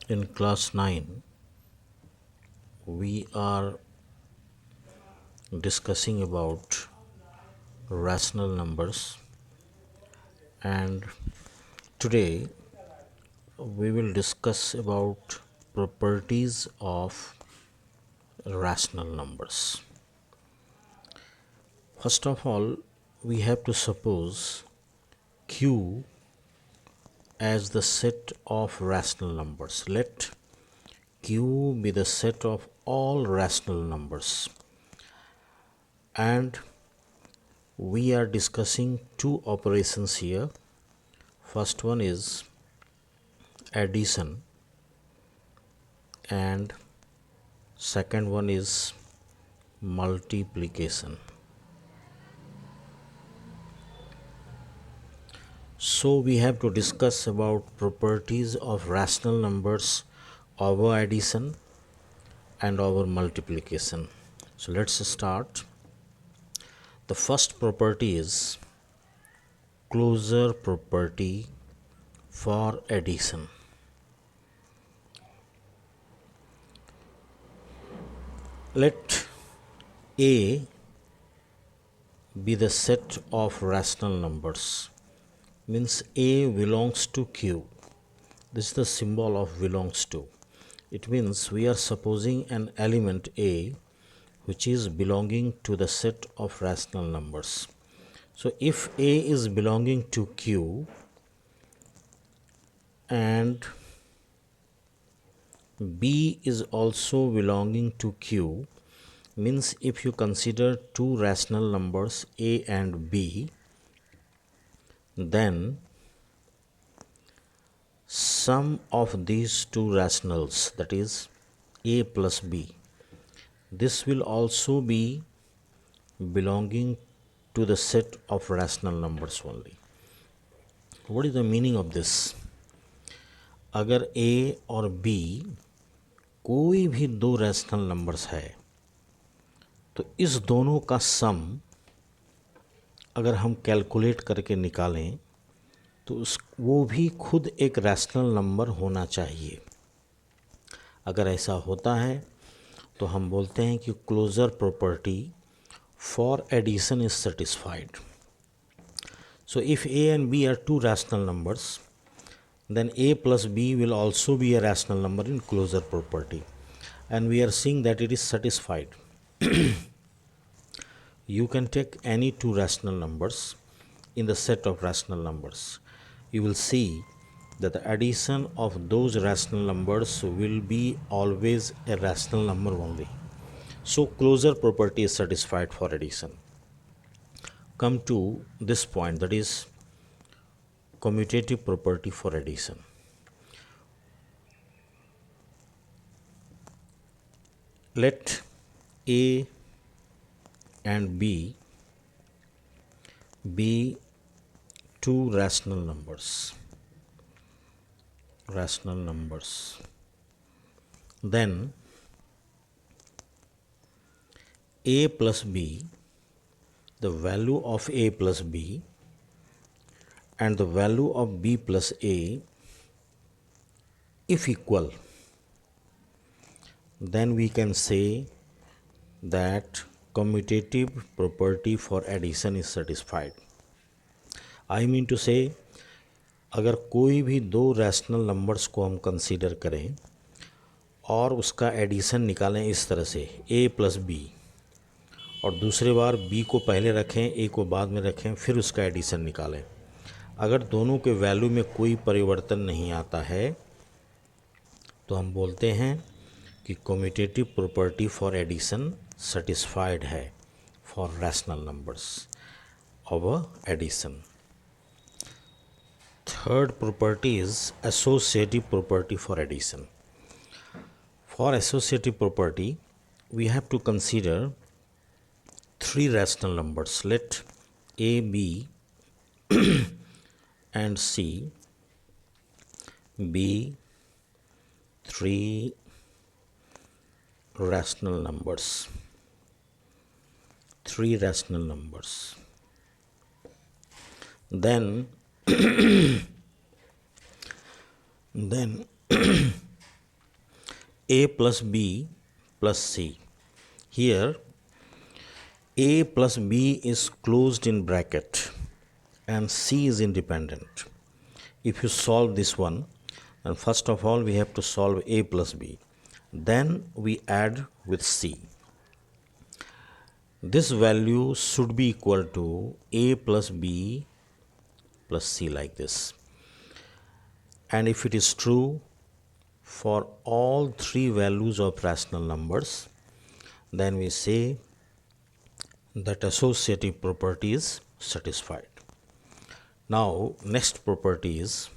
In class 9, we are discussing about rational numbers, and today we will discuss about properties of rational numbers. First of all, we have to suppose Q as the set of rational numbers. Let Q be the set of all rational numbers, and we are discussing two operations here. First one is addition, and second one is multiplication. So we have to discuss about properties of rational numbers over addition and over multiplication. So let's start. The first property is closure property for addition. Let A be the set of rational numbers, means A belongs to Q. This is the symbol of belongs to. It means we are supposing an element A which is belonging to the set of rational numbers. So if A is belonging to Q and B is also belonging to Q, means if you consider two rational numbers A and B, then sum of these two rationals, that is A plus B, this will also be belonging to the set of rational numbers only. What is the meaning of this? अगर A और B कोई भी दो rational numbers है तो इस दोनों का सम अगर हम कैलकुलेट करके निकालें तो वो भी खुद एक रैशनल नंबर होना चाहिए. अगर ऐसा होता है तो हम बोलते हैं कि closure property for addition is satisfied. So if A and B are two rational numbers, then A plus B will also be a rational number in closure property, and we are seeing that it is satisfied. You can take any two rational numbers in the set of rational numbers. You will see that the addition of those rational numbers will be always a rational number only. So closure property is satisfied for addition. Come to this point, that is commutative property for addition. Let A and B be two rational numbers. Then A plus B, the value of A plus B and the value of B plus A, if equal, then we can say that commutative property for addition is satisfied. I mean to say, अगर कोई भी दो rational numbers को हम consider करें और उसका addition निकालें इस तरह से A प्लस बी, और दूसरे बार B को पहले रखें A को बाद में रखें, फिर उसका एडिशन निकालें, अगर दोनों के वैल्यू में कोई परिवर्तन नहीं आता है तो हम बोलते हैं कि commutative property for addition satisfied है for rational numbers over addition. Third property is associative property for addition. For associative property, we have to consider three rational numbers. Let A, B and C be three rational numbers. Then a plus b plus c. Here a plus b is closed in bracket and c is independent. If you solve this one, then first of all we have to solve a plus b. Then we add with c. This value should be equal to a plus b plus c, like this. And if it is true for all three values of rational numbers, then we say that associative property is satisfied. Now, next property is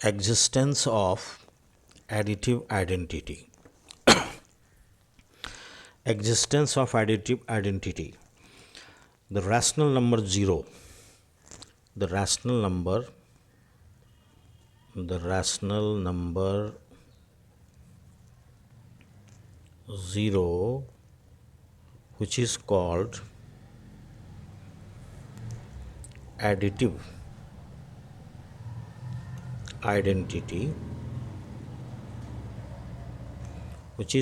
existence of additive identity. Existence of additive identity. The rational number 0, the rational number 0, which is called additive identity, is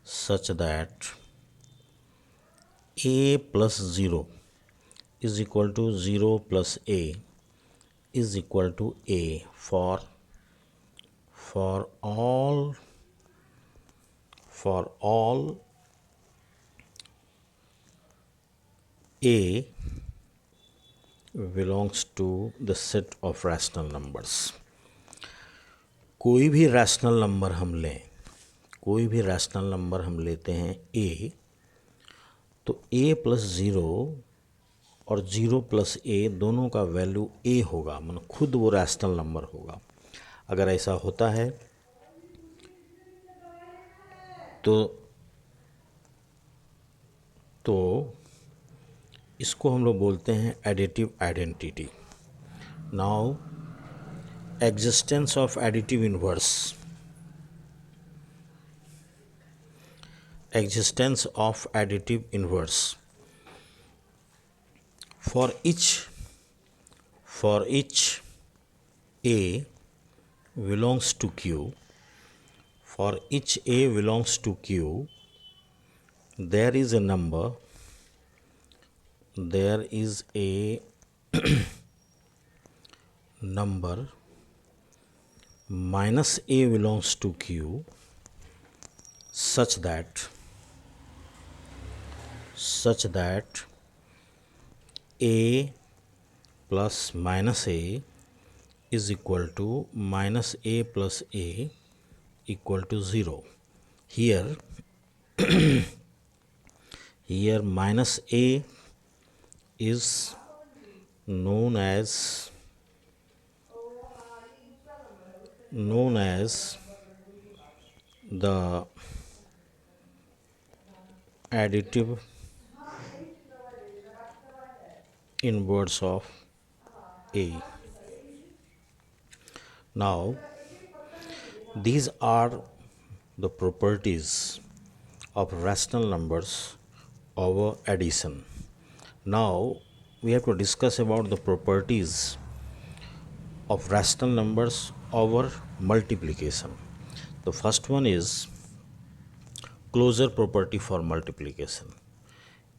such that a plus 0 is equal to 0 plus a is equal to a for all a belongs to the set of rational numbers. कोई भी rational number हम लेते हैं a, तो a plus 0 और 0 plus a दोनों का value a होगा, मतलब खुद वो रैशनल नंबर होगा। अगर ऐसा होता है तो इसको हम लोग बोलते हैं additive identity. Now existence of additive inverse. For each a belongs to q, there is a number minus a belongs to q such that a plus minus a is equal to minus a plus a equal to 0. Here minus a is known as the additive inverse of a. Now, these are the properties of rational numbers over addition. Now, we have to discuss about the properties of rational numbers over multiplication. The first one is closure property for multiplication.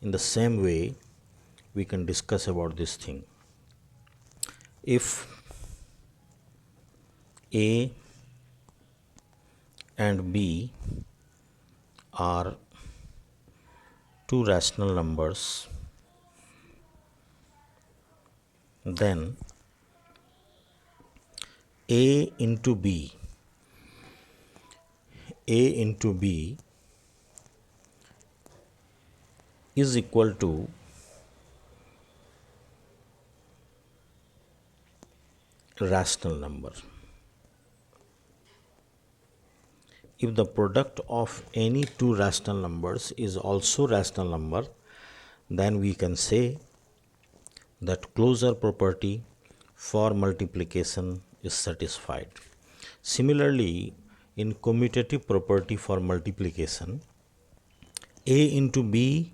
In the same way, we can discuss about this thing. If a and b are two rational numbers, then a into b is equal to rational number. If the product of any two rational numbers is also rational number, then we can say that closure property for multiplication is satisfied. Similarly, in commutative property for multiplication, A into B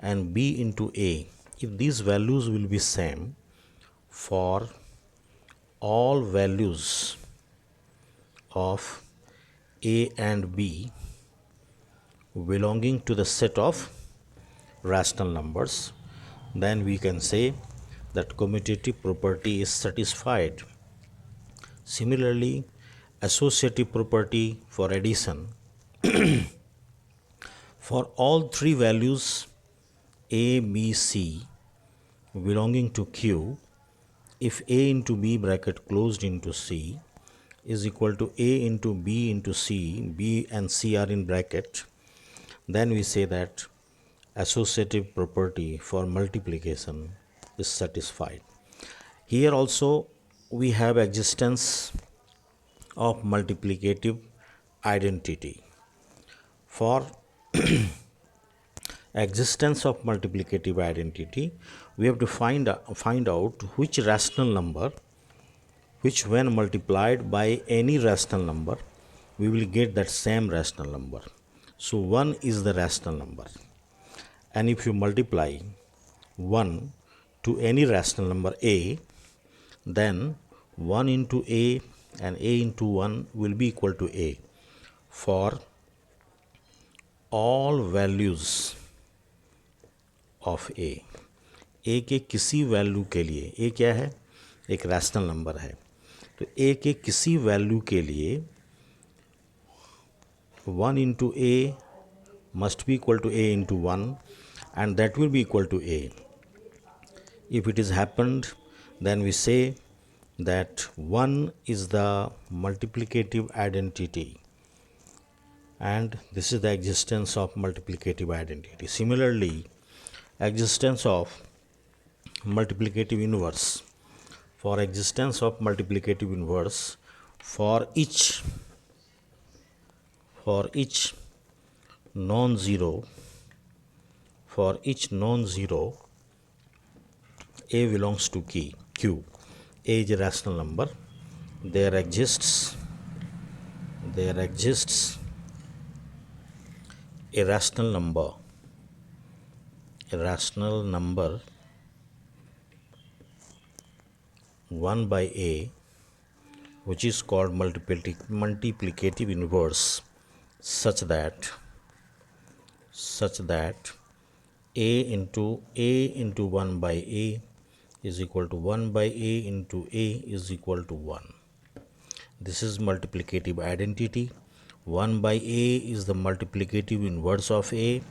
and B into A, if these values will be same for all values of A and B belonging to the set of rational numbers, then we can say that commutative property is satisfied. Similarly, associative property for addition, for all three values A, B, C belonging to Q, if A into B bracket closed into C is equal to A into B into C, B and C are in bracket, then we say that associative property for multiplication is satisfied. Here also we have existence of multiplicative identity. For existence of multiplicative identity, we have to find out which rational number, which when multiplied by any rational number, we will get that same rational number. So 1 is the rational number, and if you multiply 1 to any rational number A, then 1 into A and A into 1 will be equal to A for all values of A. A के किसी value के लिए, A क्या है? एक rational number है, तो A के किसी वैल्यू के लिए 1 into A must be equal to A into 1, and that will be equal to A. If it is happened, then we say that 1 is the multiplicative identity, and this is the existence of multiplicative identity. Similarly, existence of multiplicative inverse. For existence of multiplicative inverse, for each non-zero, A belongs to Q. A is a rational number. There exists a rational number 1 by A, which is called multiplicative inverse, such that A into 1 by A is equal to 1 by A into A is equal to 1. This is multiplicative identity. 1 by A is the multiplicative inverse of A,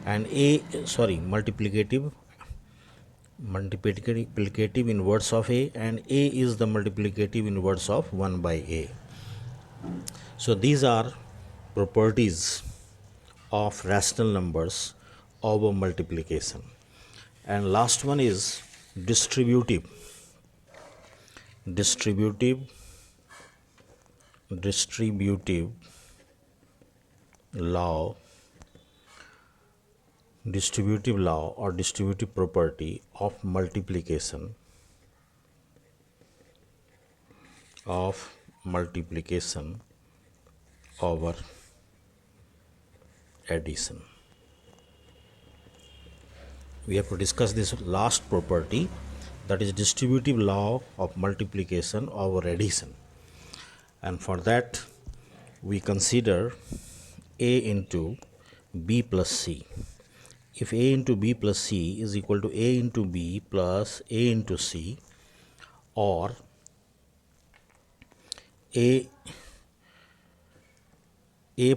and multiplicative inverse of A, and A is the multiplicative inverse of 1 by A. So these are properties of rational numbers over multiplication. And last one is distributive law or distributive property of multiplication over addition. We have to discuss this last property, that is distributive law of multiplication over addition, and for that we consider A into B plus C. If A into B plus C is equal to A into B plus A into C, or A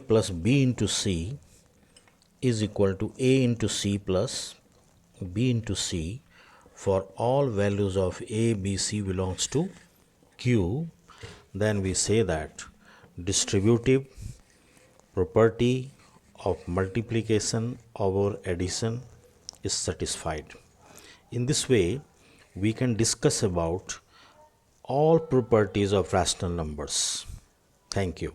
plus B into C is equal to A into C plus B into C for all values of A, B, C belongs to Q, then we say that distributive property of multiplication over addition is satisfied. In this way, we can discuss about all properties of rational numbers. Thank you.